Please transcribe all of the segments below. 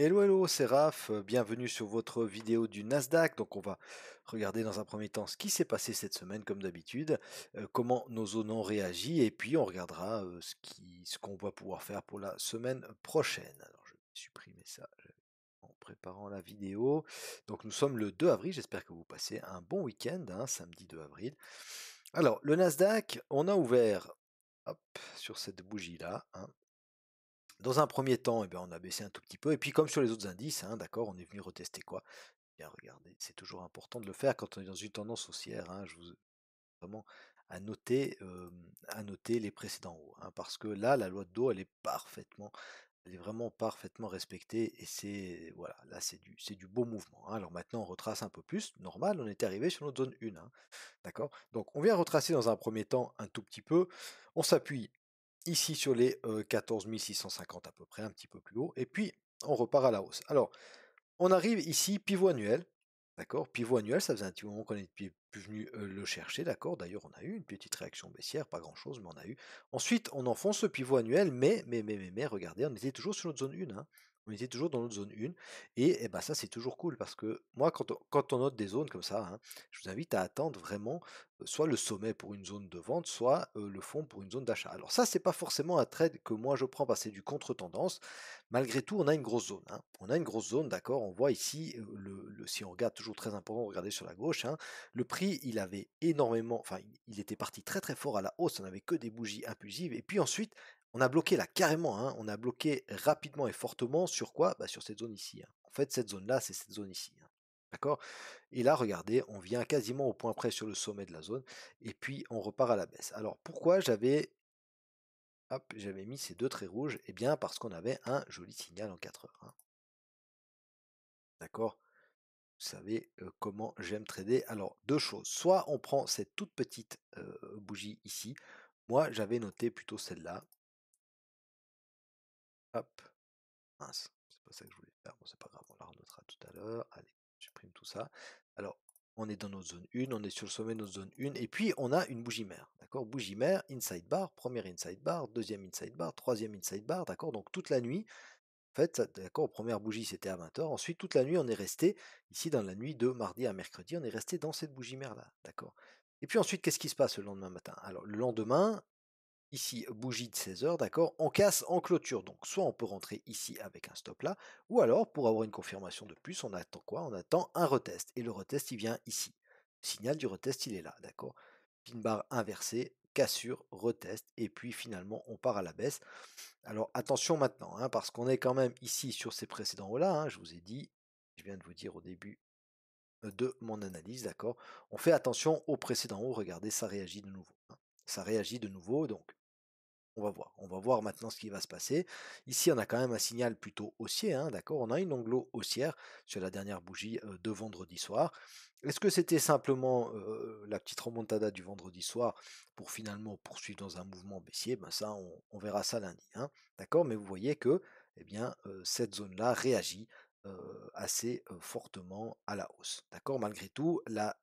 Hello, hello, c'est Raph, bienvenue sur votre vidéo du Nasdaq. Donc on va regarder dans un premier temps ce qui s'est passé cette semaine comme d'habitude, comment nos zones ont réagi et puis on regardera ce qu'on va pouvoir faire pour la semaine prochaine. Alors je vais supprimer ça en préparant la vidéo. Donc nous sommes le 2 avril, j'espère que vous passez un bon week-end, hein, samedi 2 avril. Alors le Nasdaq, on a ouvert hop, sur cette bougie-là, hein. Dans un premier temps, eh ben, on a baissé un tout petit peu. Et puis, comme sur les autres indices, hein, d'accord, on est venu retester quoi? Bien, regardez, c'est toujours important de le faire quand on est dans une tendance haussière, hein, je vous vraiment à noter les précédents hauts, hein, parce que là, la loi de dos, elle est vraiment parfaitement respectée. Et c'est voilà, là, c'est du beau mouvement, hein. Alors maintenant, on retrace un peu plus. Normal, on était arrivé sur notre zone 1, hein, d'accord? Donc, on vient retracer dans un premier temps un tout petit peu. On s'appuie ici sur les 14 650 à peu près, un petit peu plus haut, et puis on repart à la hausse. Alors, on arrive ici, pivot annuel, d'accord? Pivot annuel, ça faisait un petit moment qu'on n'était plus venu le chercher, d'accord? D'ailleurs, on a eu une petite réaction baissière, pas grand-chose, mais on a eu. Ensuite, on enfonce le pivot annuel, mais, regardez, on était toujours sur notre zone 1, hein. On était toujours dans notre zone 1, et ben ça, c'est toujours cool, parce que moi, quand on note des zones comme ça, hein, je vous invite à attendre vraiment soit le sommet pour une zone de vente, soit le fond pour une zone d'achat. Alors ça, c'est pas forcément un trade que moi je prends parce que c'est du contre-tendance. Malgré tout, on a une grosse zone, hein. On a une grosse zone, d'accord. On voit ici, si on regarde, toujours très important, regardez sur la gauche, hein, le prix, il avait énormément, enfin, il était parti très très fort à la hausse. On n'avait que des bougies impulsives. Et puis ensuite, on a bloqué là carrément, hein, on a bloqué rapidement et fortement sur quoi? Bah, sur cette zone ici, hein. En fait, cette zone-là, c'est cette zone ici, hein. D'accord? Et là, regardez, on vient quasiment au point près sur le sommet de la zone, et puis on repart à la baisse. Alors pourquoi j'avais mis ces deux traits rouges? Eh bien parce qu'on avait un joli signal en 4 heures, hein. D'accord? Vous savez comment j'aime trader. Alors deux choses, soit on prend cette toute petite bougie ici. Moi j'avais noté plutôt celle-là. Hop, mince, c'est pas ça que je voulais faire. Bon, c'est pas grave, on la renotera tout à l'heure. Allez, je supprime tout ça. Alors, on est dans notre zone 1, on est sur le sommet de notre zone 1, et puis on a une bougie mère. D'accord? Bougie mère, inside bar, première inside bar, deuxième inside bar, troisième inside bar, d'accord? Donc toute la nuit, en fait, d'accord, première bougie c'était à 20 heures. Ensuite, toute la nuit, on est resté, ici dans la nuit de mardi à mercredi, on est resté dans cette bougie mère là, d'accord? Et puis ensuite, qu'est-ce qui se passe le lendemain matin? Alors, le lendemain, ici, bougie de 16 heures, d'accord, on casse en clôture. Donc, soit on peut rentrer ici avec un stop là, ou alors, pour avoir une confirmation de plus, on attend quoi? On attend un retest. Et le retest, il vient ici. Le signal du retest, il est là, d'accord? Pin bar inversé, cassure, retest, et puis finalement, on part à la baisse. Alors, attention maintenant, hein, parce qu'on est quand même ici sur ces précédents hauts-là, hein, je vous ai dit, je viens de vous dire au début de mon analyse, d'accord? On fait attention aux précédents hauts, regardez, ça réagit de nouveau, hein. Ça réagit de nouveau, donc on va voir maintenant ce qui va se passer. Ici, on a quand même un signal plutôt haussier, hein, d'accord? On a une anglo haussière sur la dernière bougie de vendredi soir. Est-ce que c'était simplement la petite remontada du vendredi soir pour finalement poursuivre dans un mouvement baissier? Ben ça, on verra ça lundi, hein, d'accord? Mais vous voyez que eh bien, cette zone-là réagit assez fortement à la hausse. D'accord? Malgré tout, la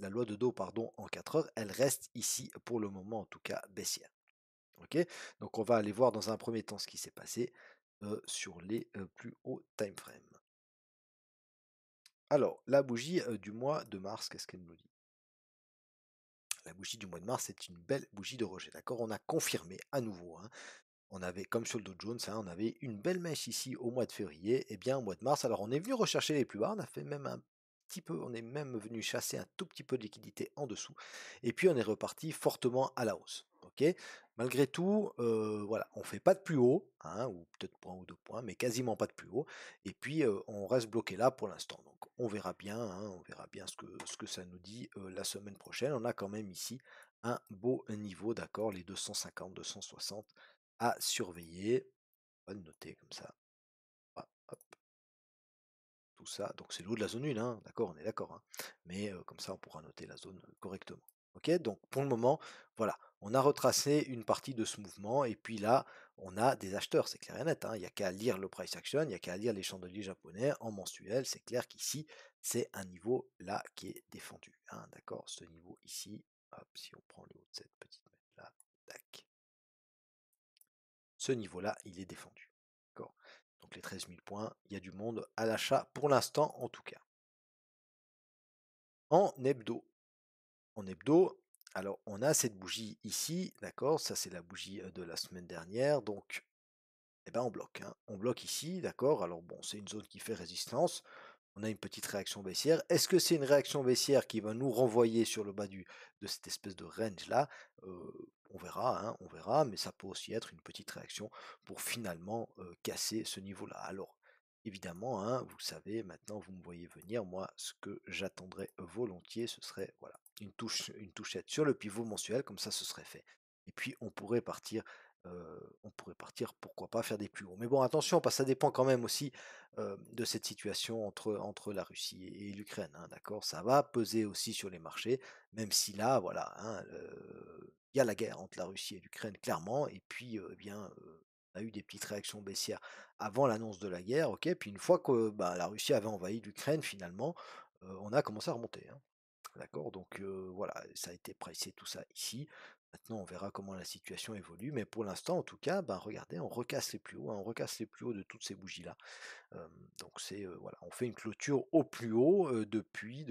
loi de dos pardon, en 4 heures, elle reste ici pour le moment en tout cas baissière. Ok, donc on va aller voir dans un premier temps ce qui s'est passé sur les plus hauts time frames. Alors, la bougie du mois de mars, qu'est-ce qu'elle nous dit? La bougie du mois de mars, c'est une belle bougie de rejet. D'accord? On a confirmé à nouveau, hein. On avait, comme sur le Dow Jones, hein, on avait une belle mèche ici au mois de février, et bien au mois de mars. Alors on est venu rechercher les plus bas, on a fait même un petit peu, on est même venu chasser un tout petit peu de liquidité en dessous, et puis on est reparti fortement à la hausse. Ok, malgré tout, voilà, on fait pas de plus haut, hein, ou peut-être point ou deux points, mais quasiment pas de plus haut. Et puis on reste bloqué là pour l'instant. Donc on verra bien, hein, on verra bien ce que ça nous dit la semaine prochaine. On a quand même ici un beau niveau, d'accord, les 250, 260 à surveiller. On va le noter comme ça. Ah, hop, tout ça. Donc c'est le haut de la zone 1, hein, d'accord, on est d'accord, hein. Mais comme ça, on pourra noter la zone correctement. Ok, donc pour le moment, voilà, on a retracé une partie de ce mouvement, et puis là, on a des acheteurs, c'est clair et net, hein. Il n'y a qu'à lire le price action, il n'y a qu'à lire les chandeliers japonais en mensuel, c'est clair qu'ici, c'est un niveau là qui est défendu, hein, d'accord, ce niveau ici, hop, si on prend le haut de cette petite mètre là, tac, ce niveau-là, il est défendu. D'accord. Donc les 13 000 points, il y a du monde à l'achat pour l'instant en tout cas. En hebdo, en hebdo, alors on a cette bougie ici, d'accord, ça c'est la bougie de la semaine dernière, donc eh ben on bloque, hein. On bloque ici, d'accord. Alors bon, c'est une zone qui fait résistance. On a une petite réaction baissière. Est-ce que c'est une réaction baissière qui va nous renvoyer sur le bas de cette espèce de range là? On verra, hein, on verra, mais ça peut aussi être une petite réaction pour finalement casser ce niveau-là. Alors, évidemment, hein, vous savez, maintenant vous me voyez venir, moi, ce que j'attendrais volontiers, ce serait voilà, une touchette sur le pivot mensuel, comme ça ce serait fait. Et puis on pourrait partir, pourquoi pas faire des plus hauts. Mais bon, attention, parce que ça dépend quand même aussi de cette situation entre la Russie et l'Ukraine, hein, d'accord? Ça va peser aussi sur les marchés, même si là, voilà, hein, il y a la guerre entre la Russie et l'Ukraine, clairement, et puis, eh bien, on a eu des petites réactions baissières avant l'annonce de la guerre, ok, puis une fois que bah, la Russie avait envahi l'Ukraine, finalement, on a commencé à remonter, hein. D'accord, donc voilà, ça a été pricé tout ça ici. Maintenant, on verra comment la situation évolue, mais pour l'instant, en tout cas, ben, regardez, on recasse les plus hauts, hein, on recasse les plus hauts de toutes ces bougies-là. Hem, donc c'est, voilà, on fait une clôture au plus haut, depuis,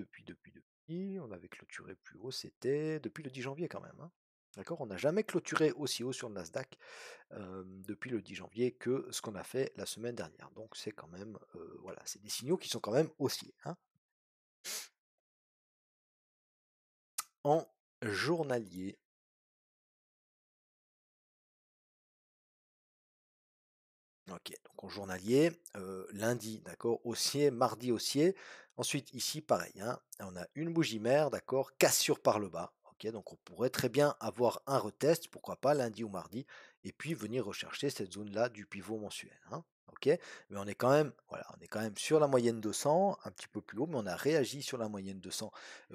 on avait clôturé plus haut, c'était depuis le 10 janvier quand même, hein. D'accord? On n'a jamais clôturé aussi haut sur le Nasdaq, depuis le 10 janvier que ce qu'on a fait la semaine dernière. Donc c'est quand même, voilà, c'est des signaux qui sont quand même haussiers, hein. En journalier. OK, donc en journalier, lundi, d'accord, haussier, mardi haussier. Ensuite ici pareil, hein, on a une bougie mère, d'accord, cassure par le bas. OK, donc on pourrait très bien avoir un retest, pourquoi pas lundi ou mardi, et puis venir rechercher cette zone-là du pivot mensuel, hein. OK, mais on est quand même, voilà, on est quand même sur la moyenne 200, un petit peu plus haut, mais on a réagi sur la moyenne 200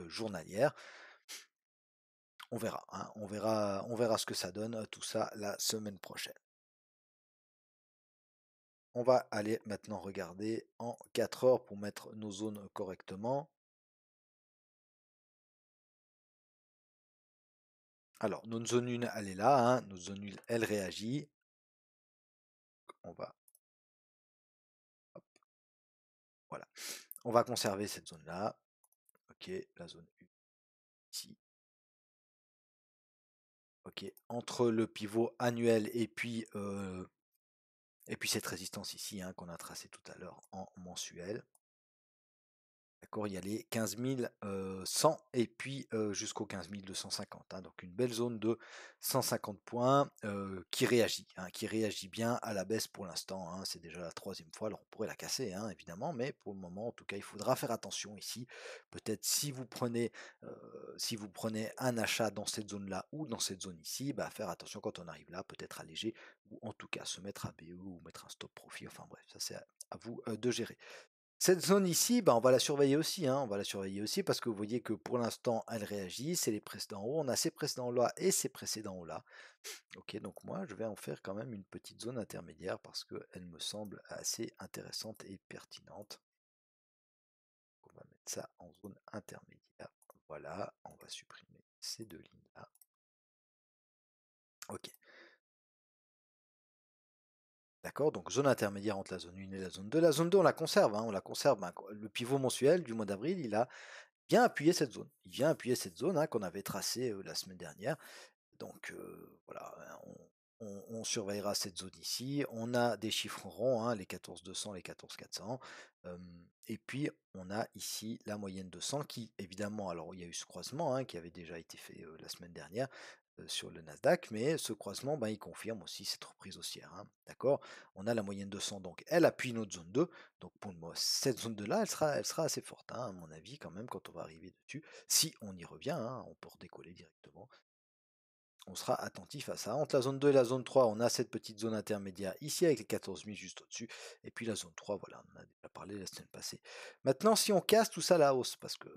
journalière. On verra, hein, on verra ce que ça donne, tout ça la semaine prochaine. On va aller maintenant regarder en 4 heures pour mettre nos zones correctement. Alors, notre zone 1, elle est là, hein, notre zone 1, elle réagit. On va, hop, voilà. On va conserver cette zone-là. Ok, la zone 1 ici. Ok, entre le pivot annuel et puis cette résistance ici, hein, qu'on a tracée tout à l'heure en mensuel. D'accord, il y a les 15 100 et puis jusqu'aux 15 250, hein, donc une belle zone de 150 points qui réagit bien à la baisse pour l'instant, hein. C'est déjà la troisième fois, alors on pourrait la casser, hein, évidemment, mais pour le moment, en tout cas, il faudra faire attention ici. Peut-être si vous prenez un achat dans cette zone-là ou dans cette zone ici, bah, faire attention quand on arrive là, peut-être alléger ou en tout cas se mettre à BE ou mettre un stop profit. Enfin bref, ça c'est à vous de gérer. Cette zone ici, bah, on va la surveiller aussi, hein, on va la surveiller aussi parce que vous voyez que pour l'instant, elle réagit, c'est les précédents hauts, on a ces précédents là et ces précédents hauts là. Ok, donc moi, je vais en faire quand même une petite zone intermédiaire parce qu'elle me semble assez intéressante et pertinente. On va mettre ça en zone intermédiaire. Voilà, on va supprimer ces deux lignes là. Ok, d'accord, donc zone intermédiaire entre la zone 1 et la zone 2. La zone 2, on la conserve, hein, on la conserve. Ben, le pivot mensuel du mois d'avril, il a vient appuyer cette zone. Il vient appuyer cette zone, hein, qu'on avait tracée la semaine dernière. Donc voilà, hein, on surveillera cette zone ici. On a des chiffres ronds, hein, les 14 200, les 14 400. Et puis on a ici la moyenne 200 qui, évidemment, alors il y a eu ce croisement, hein, qui avait déjà été fait la semaine dernière sur le Nasdaq, mais ce croisement, ben, il confirme aussi cette reprise haussière, hein, d'accord. On a la moyenne 200, donc elle appuie notre zone 2. Donc pour le moment, cette zone 2 là, elle sera assez forte, hein, à mon avis, quand même, quand on va arriver dessus. Si on y revient, hein, on peut redécoller directement. On sera attentif à ça. Entre la zone 2 et la zone 3, on a cette petite zone intermédiaire ici avec les 14 000 juste au-dessus. Et puis la zone 3, voilà, on en a déjà parlé la semaine passée. Maintenant, si on casse tout ça à la hausse, parce que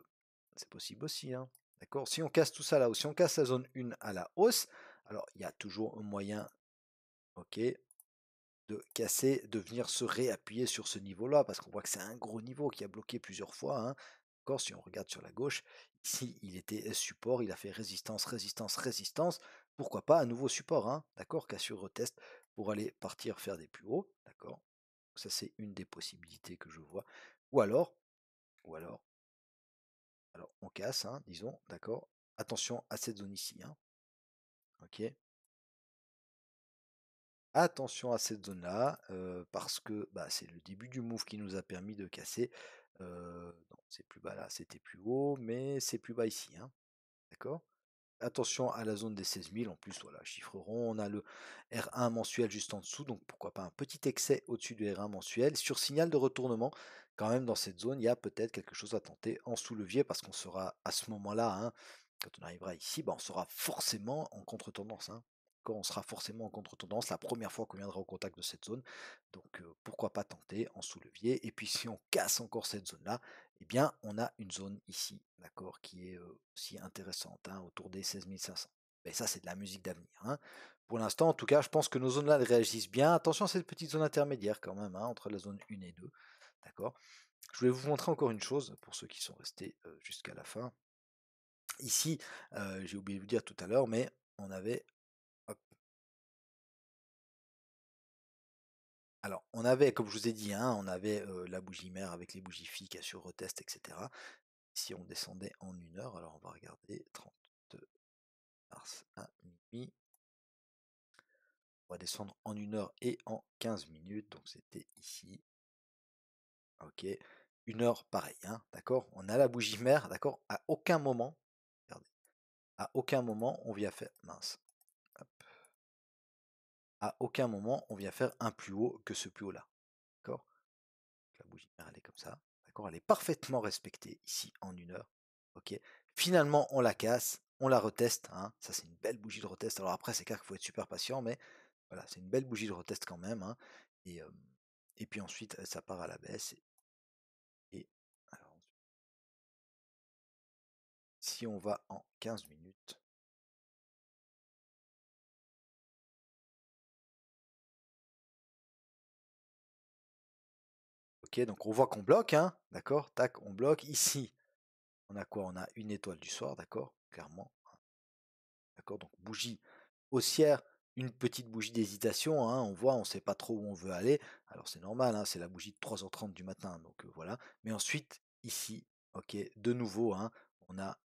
c'est possible aussi, hein, d'accord. Si on casse tout ça à la hausse, si on casse la zone 1 à la hausse, alors il y a toujours un moyen, ok, de casser, de venir se réappuyer sur ce niveau-là, parce qu'on voit que c'est un gros niveau qui a bloqué plusieurs fois, hein. D'accord, si on regarde sur la gauche, ici il était support, il a fait résistance, résistance, résistance. Pourquoi pas un nouveau support, hein, d'accord, cassure retest pour aller partir faire des plus hauts, d'accord. Ça, c'est une des possibilités que je vois. Ou alors, ou alors, alors on casse, hein, disons, d'accord. Attention à cette zone ici, hein, ok. Attention à cette zone-là, parce que bah, c'est le début du move qui nous a permis de casser. Non, c'est plus bas là, c'était plus haut, mais c'est plus bas ici, hein, d'accord. Attention à la zone des 16 000, en plus, voilà, chiffre rond, on a le R1 mensuel juste en dessous, donc pourquoi pas un petit excès au-dessus du R1 mensuel. Sur signal de retournement, quand même, dans cette zone, il y a peut-être quelque chose à tenter en sous-levier, parce qu'on sera à ce moment-là, hein, quand on arrivera ici, bah, on sera forcément en contre-tendance, hein. Quand on sera forcément en contre-tendance, la première fois qu'on viendra au contact de cette zone. Donc pourquoi pas tenter en sous-levier. Et puis si on casse encore cette zone-là, eh bien on a une zone ici, d'accord, qui est aussi intéressante, hein, autour des 16 500. Mais ça, c'est de la musique d'avenir, hein. Pour l'instant, en tout cas, je pense que nos zones-là elles réagissent bien. Attention à cette petite zone intermédiaire quand même, hein, entre la zone 1 et 2. D'accord. Je voulais vous montrer encore une chose pour ceux qui sont restés jusqu'à la fin. Ici, j'ai oublié de vous dire tout à l'heure, mais on avait, hop, alors on avait, comme je vous ai dit, hein, on avait la bougie mère avec les bougies filles, cassure, retest, etc. Si on descendait en 1 heure, alors on va regarder 30 mars à minuit. On va descendre en 1 heure et en 15 minutes, donc c'était ici. Ok, 1 heure, pareil, hein, d'accord. On a la bougie mère, d'accord. À aucun moment, regardez, à aucun moment on vient faire, mince, hop, à aucun moment on vient faire un plus haut que ce plus haut là, d'accord. La bougie mère elle est comme ça, d'accord. Elle est parfaitement respectée ici en 1 heure. Ok. Finalement on la casse, on la reteste, hein. Ça c'est une belle bougie de retest. Alors après c'est clair qu'il faut être super patient, mais voilà, c'est une belle bougie de retest quand même, hein. Et, euh, et puis ensuite ça part à la baisse. Et alors, si on va en 15 minutes, ok, donc on voit qu'on bloque, hein, d'accord, tac, on bloque. Ici, on a quoi? On a une étoile du soir, d'accord, clairement, d'accord, donc bougie haussière, une petite bougie d'hésitation, hein, on voit, on ne sait pas trop où on veut aller. Alors c'est normal, hein, c'est la bougie de 3h30 du matin, donc voilà. Mais ensuite, ici, ok, de nouveau, hein, on a,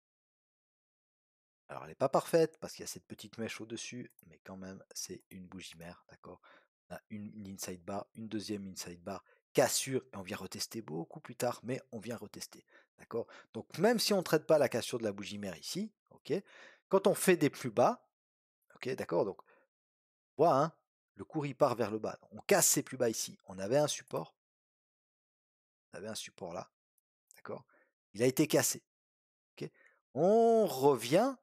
alors elle n'est pas parfaite parce qu'il y a cette petite mèche au-dessus, mais quand même, c'est une bougie mère, d'accord. On a une inside bar, une deuxième inside bar, cassure, et on vient retester beaucoup plus tard, mais on vient retester, d'accord. Donc même si on ne traite pas la cassure de la bougie mère ici, ok, quand on fait des plus bas, ok, d'accord, donc on voit, hein, le cours il part vers le bas. On casse ces plus bas ici. On avait un support là, d'accord. Il a été cassé, ok. On revient.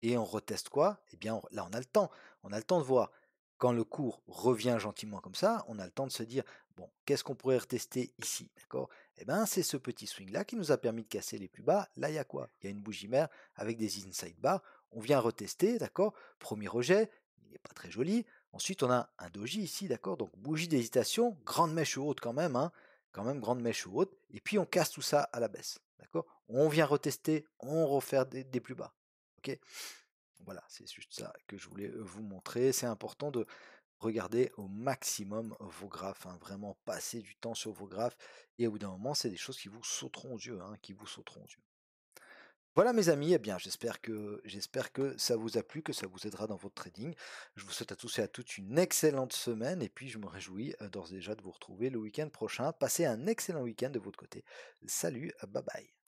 Et on reteste quoi? Eh bien, là, on a le temps. On a le temps de voir. Quand le cours revient gentiment comme ça, on a le temps de se dire, bon, qu'est-ce qu'on pourrait retester ici? D'accord? Eh bien, c'est ce petit swing-là qui nous a permis de casser les plus bas. Là, il y a quoi? Il y a une bougie mère avec des inside bars. On vient retester, d'accord? Premier rejet, il n'est pas très joli. Ensuite, on a un doji ici, d'accord? Donc, bougie d'hésitation, grande mèche haute quand même, hein? Quand même, grande mèche haute. Et puis, on casse tout ça à la baisse, d'accord? On vient retester, on refaire des plus bas. Ok? Voilà, c'est juste ça que je voulais vous montrer. C'est important de regarder au maximum vos graphes, hein, vraiment passer du temps sur vos graphes. Et au bout d'un moment, c'est des choses qui vous sauteront aux yeux, hein, qui vous sauteront aux yeux. Voilà mes amis, eh bien j'espère que ça vous a plu, que ça vous aidera dans votre trading. Je vous souhaite à tous et à toutes une excellente semaine et puis je me réjouis d'ores et déjà de vous retrouver le week-end prochain. Passez un excellent week-end de votre côté. Salut, bye bye.